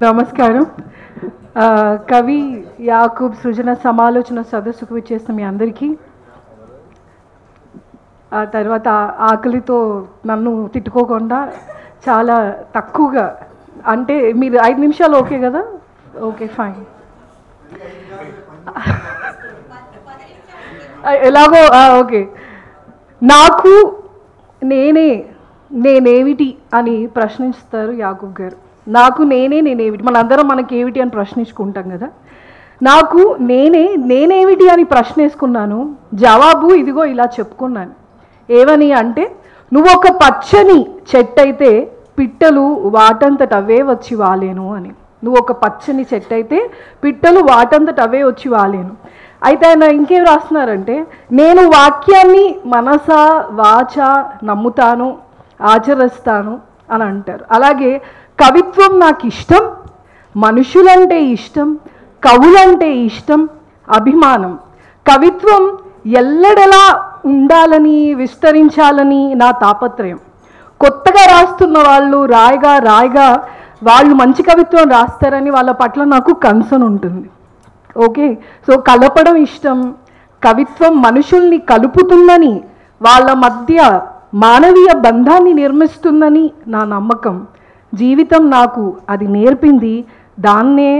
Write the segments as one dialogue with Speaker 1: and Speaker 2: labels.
Speaker 1: నమస్కారం. కవి యాకూబ్ సృజన సమాలోచన సదస్సుకు విచ్చేసిన మీ అందరికీ, ఆ తర్వాత ఆకలితో నన్ను తిట్టుకోకుండా చాలా తక్కువగా, అంటే మీరు 5 నిమిషాలు ఓకే కదా? Okay fine. ఎలాగో ఓకే. నాకు నేనేమిటి అని ప్రశ్నిస్తారు యాకూబ్ గారు. నాకు నేనేమిటి, మనందరం మనకేమిటి అని ప్రశ్నించుకుంటాం కదా. నాకు నేనేమిటి అని ప్రశ్న వేసుకున్నాను. జవాబు ఇదిగో ఇలా చెప్పుకున్నాను. ఏమని అంటే, నువ్వు ఒక పచ్చని చెట్టు అయితే పిట్టలు వాటంతట అవే వచ్చి వాలేను అని. నువ్వు ఒక పచ్చని చెట్టు అయితే పిట్టలు వాటంతట అవే వచ్చి వాలేను. అయితే ఆయన ఇంకేం రాస్తున్నారంటే, నేను వాక్యాన్ని మనస వాచ నమ్ముతాను, ఆచరిస్తాను అని అంటారు. అలాగే కవిత్వం నాకు ఇష్టం, మనుషులంటే ఇష్టం, కవులంటే ఇష్టం, అభిమానం. కవిత్వం ఎల్లడలా ఉండాలని, విస్తరించాలని నా తాపత్రయం. కొత్తగా రాస్తున్న వాళ్ళు రాయగా వాళ్ళు మంచి కవిత్వం రాస్తారని వాళ్ళ పట్ల నాకు కన్సర్న్ ఉంటుంది. ఓకే, సో కలపడం ఇష్టం. కవిత్వం మనుషుల్ని కలుపుతుందని, వాళ్ళ మధ్య మానవీయ బంధాన్ని నిర్మిస్తుందని నా నమ్మకం. జీవితం నాకు అది నేర్పింది, దాన్నే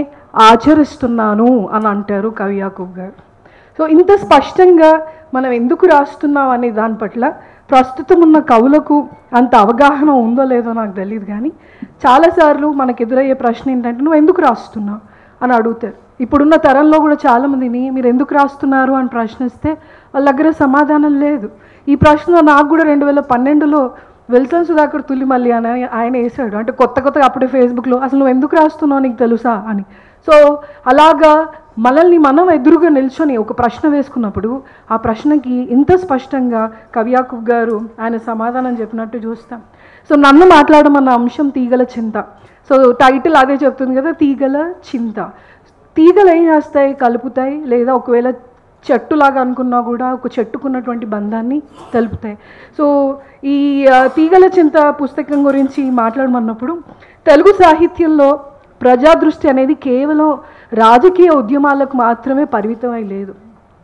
Speaker 1: ఆచరిస్తున్నాను అని అంటారు కవి యాకూబ్ గారు. సో ఇంత స్పష్టంగా మనం ఎందుకు రాస్తున్నాం అనే దాని పట్ల ప్రస్తుతం ఉన్న కవులకు అంత అవగాహన ఉందో లేదో నాకు తెలియదు, కానీ చాలాసార్లు మనకు ఎదురయ్యే ప్రశ్న ఏంటంటే, నువ్వు ఎందుకు రాస్తున్నావు అని అడుగుతారు. ఇప్పుడున్న తరంలో కూడా చాలామందిని మీరు ఎందుకు రాస్తున్నారు అని ప్రశ్నిస్తే వాళ్ళ దగ్గర సమాధానం లేదు. ఈ ప్రశ్న నాకు కూడా 2012లో విల్సన్ సుధాకర్ తులిమల్లి అని ఆయన వేశాడు. అంటే కొత్తగా అప్పుడే ఫేస్బుక్లో, అసలు నువ్వు ఎందుకు రాస్తున్నావు నీకు తెలుసా అని. సో అలాగా మనల్ని మనం ఎదురుగా నిల్చొని ఒక ప్రశ్న వేసుకున్నప్పుడు ఆ ప్రశ్నకి ఇంత స్పష్టంగా కవి యాకూబ్ గారు ఆయన సమాధానం చెప్పినట్టు చూస్తాం. సో నన్ను మాట్లాడమన్న అంశం తీగల చింత. సో టైటిల్ అదే చెప్తుంది కదా, తీగల చింత. తీగలు ఏం చేస్తాయి? కలుపుతాయి, లేదా ఒకవేళ చెట్టులాగా అనుకున్నా కూడా ఒక చెట్టుకున్నటువంటి బంధాన్ని తెలుపుతాయి. సో ఈ తీగల చింత పుస్తకం గురించి మాట్లాడమన్నప్పుడు, తెలుగు సాహిత్యంలో ప్రజాదృష్టి అనేది కేవలం రాజకీయ ఉద్యమాలకు మాత్రమే పరిమితమై లేదు.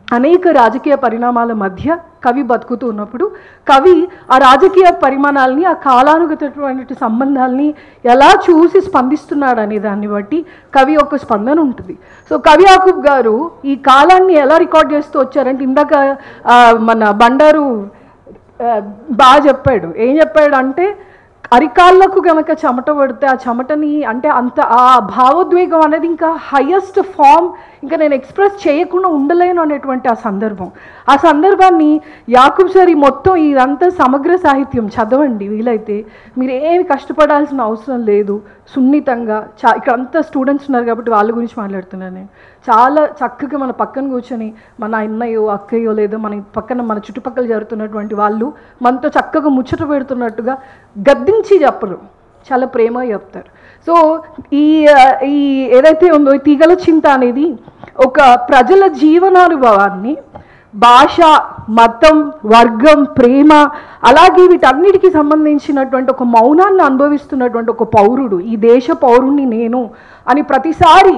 Speaker 1: అనేక రాజకీయ పరిణామాల మధ్య కవి బతుకుతూ ఉన్నప్పుడు కవి ఆ రాజకీయ పరిమాణాలని, ఆ కాలానుగతటువంటి సంబంధాలని ఎలా చూసి స్పందిస్తున్నాడు అనే దాన్ని బట్టి కవి యొక్క స్పందన ఉంటుంది. సో కవి యాకూబ్ గారు ఈ కాలాన్ని ఎలా రికార్డ్ చేస్తూ వచ్చారంటే, ఇందాక మన బండారు బాగా చెప్పాడు. ఏం చెప్పాడు అంటే, అరికాళ్ళకు కనుక చెమట పడితే ఆ చెమటని, అంటే అంత ఆ భావోద్వేగం అనేది ఇంకా హయ్యెస్ట్ ఫామ్, ఇంకా నేను ఎక్స్ప్రెస్ చేయకుండా ఉండలేను అనేటువంటి ఆ సందర్భాన్ని యాకూబ్ సార్ మొత్తం ఇదంతా సమగ్ర సాహిత్యం చదవండి వీలైతే. మీరు ఏమి కష్టపడాల్సిన అవసరం లేదు. సున్నితంగా ఇక్కడ అంతా స్టూడెంట్స్ ఉన్నారు కాబట్టి వాళ్ళ గురించి మాట్లాడుతున్నాను నేను. చాలా చక్కగా మన పక్కన కూర్చొని మన అన్నయ్యో అక్కయ్యో లేదా మన పక్కన మన చుట్టుపక్కల జరుగుతున్నటువంటి వాళ్ళు మనతో చక్కగా ముచ్చట పెడుతున్నట్టుగా గద్దించి చెప్పరు, చాలా ప్రేమగా చెప్తారు. సో ఈ ఏదైతే ఉందో ఈ తీగల చింత అనేది ఒక ప్రజల జీవనానుభవాన్ని, భాష, మతం, వర్గం, ప్రేమ, అలాగే వీటన్నిటికీ సంబంధించినటువంటి ఒక మౌనాన్ని అనుభవిస్తున్నటువంటి ఒక పౌరుడు, ఈ దేశ పౌరుణ్ణి నేను అని ప్రతిసారి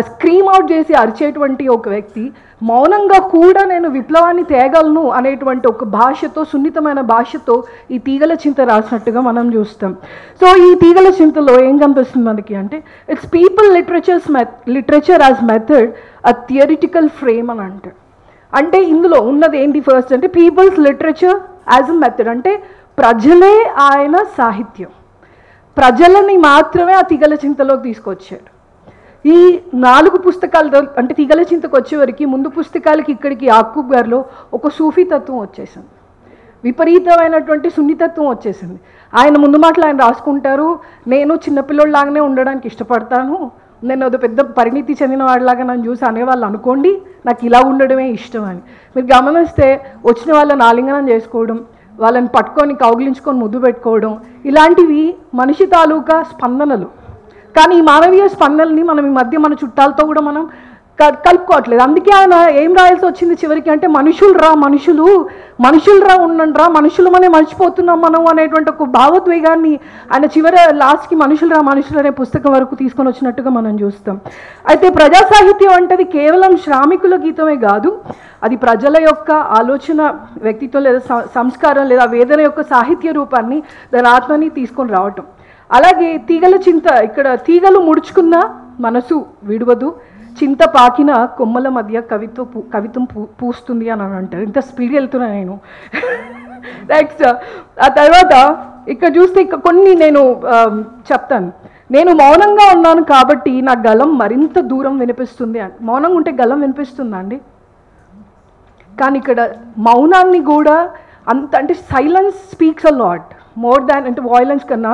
Speaker 1: స్క్రీమ్ అవుట్ చేసి అరిచేటువంటి ఒక వ్యక్తి మౌనంగా కూడా నేను విప్లవాన్ని తేగలను అనేటువంటి ఒక భాషతో, సున్నితమైన భాషతో ఈ తీగల చింత రాసినట్టుగా మనం చూస్తాం. సో ఈ తీగల చింతలో ఏం కనిపిస్తుంది మనకి అంటే, it's people literature as method a theoretical frame అని అంటారు. అంటే ఇందులో ఉన్నది ఏంటి? ఫస్ట్ అంటే people's literature as a method, అంటే ప్రజలే ఆయన సాహిత్యం. ప్రజలని మాత్రమే ఆ తీగల చింతలోకి తీసుకొచ్చాడు. ఈ 4 పుస్తకాలతో, అంటే తీగల చింతకు వచ్చేవరకు ముందు పుస్తకాలకి ఇక్కడికి యాకూబ్ గారిలో ఒక సూఫీ తత్వం వచ్చేసింది, విపరీతమైనటువంటి సున్నితత్వం వచ్చేసింది. ఆయన ముందు మాటలు ఆయన రాసుకుంటారు, నేను చిన్నపిల్లలాగానే ఉండడానికి ఇష్టపడతాను, నేను అది పెద్ద పరిణితి చెందిన వాడిలాగా నన్ను చూసి అనేవాళ్ళు అనుకోండి, నాకు ఇలా ఉండడమే ఇష్టం అని. మీరు గమనిస్తే వచ్చిన వాళ్ళని ఆలింగనం చేసుకోవడం, వాళ్ళని పట్టుకొని కౌగిలించుకొని ముద్దు పెట్టుకోవడం, ఇలాంటివి మనిషి తాలూకా స్పందనలు. కానీ ఈ మానవీయ స్పందనల్ని మనం ఈ మధ్య మన చుట్టాలతో కూడా మనం కలుపుకోవట్లేదు. అందుకే ఆయన ఏం రాయాల్సి వచ్చింది చివరికి అంటే మనుషులు రా ఉండండి రా, మనుషులమనే మర్చిపోతున్నాం మనం అనేటువంటి ఒక భావోద్వేగాన్ని ఆయన చివరి లాస్ట్కి మనుషులు అనే పుస్తకం వరకు తీసుకొని వచ్చినట్టుగా మనం చూస్తాం. అయితే ప్రజా సాహిత్యం అంటే కేవలం శ్రామికుల గీతమే కాదు, అది ప్రజల యొక్క ఆలోచన, వ్యక్తిత్వం లేదా సంస్కారం లేదా వేదన యొక్క సాహిత్య రూపాన్ని, దాని ఆత్మని తీసుకొని రావటం. అలాగే తీగల చింత, ఇక్కడ తీగలు ముడుచుకున్న మనసు విడవదు, చింత పాకిన కొమ్మల మధ్య కవిత్వం పూస్తుంది అని అంటారు. ఇంత స్పీడ్ వెళ్తున్నా నేను. నెక్స్ట్ ఆ తర్వాత ఇక్కడ చూస్తే ఇక్కడ కొన్ని నేను చెప్తాను. నేను మౌనంగా ఉన్నాను కాబట్టి నా గలం మరింత దూరం వినిపిస్తుంది అని. మౌనంగా ఉంటే గలం వినిపిస్తుందా అండి? కానీ ఇక్కడ మౌనాన్ని కూడా అంత అంటే silence speaks a lot more than, అంటే వాయిలెన్స్ కన్నా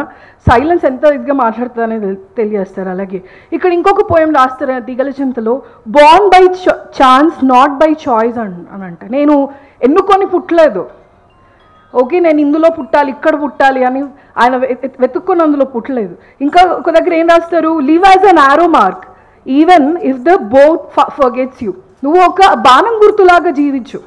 Speaker 1: సైలెన్స్ ఎంత ఇదిగా మాట్లాడుతుందనేది తెలియజేస్తారు. అలాగే ఇక్కడ ఇంకొక పోయం రాస్తారు తీగల చింతలో, born by chance not by choice అని అంట. నేను ఎన్నుకొని పుట్టలేదు, ఓకే నేను ఇందులో పుట్టాలి ఇక్కడ పుట్టాలి అని ఆయన వెతుక్కొని అందులో పుట్టలేదు. ఇంకా ఒక దగ్గర ఏం రాస్తారు, లివ్ యాజ్ అన్ ఆరో mark even if the boat forgets you. నువ్వు ఒక బాణం గుర్తులాగా జీవించు.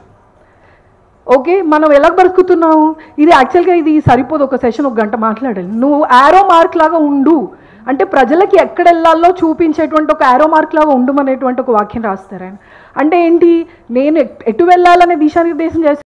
Speaker 1: ఓకే మనం ఎలా బ్రతుకుతున్నావు, ఇది యాక్చువల్గా ఇది సరిపోదు, ఒక సెషన్ 1 గంట మాట్లాడాలి. నువ్వు ఆరో మార్క్ లాగా ఉండు అంటే ప్రజలకి ఎక్కడ వెళ్ళాలో చూపించేటువంటి ఒక ఆరో మార్క్ లాగా ఉండమనేటువంటి ఒక వాక్యం రాస్తారు ఆయన. అంటే ఏంటి, నేను ఎటు వెళ్ళాలనే దిశానిర్దేశం చేస్తాను.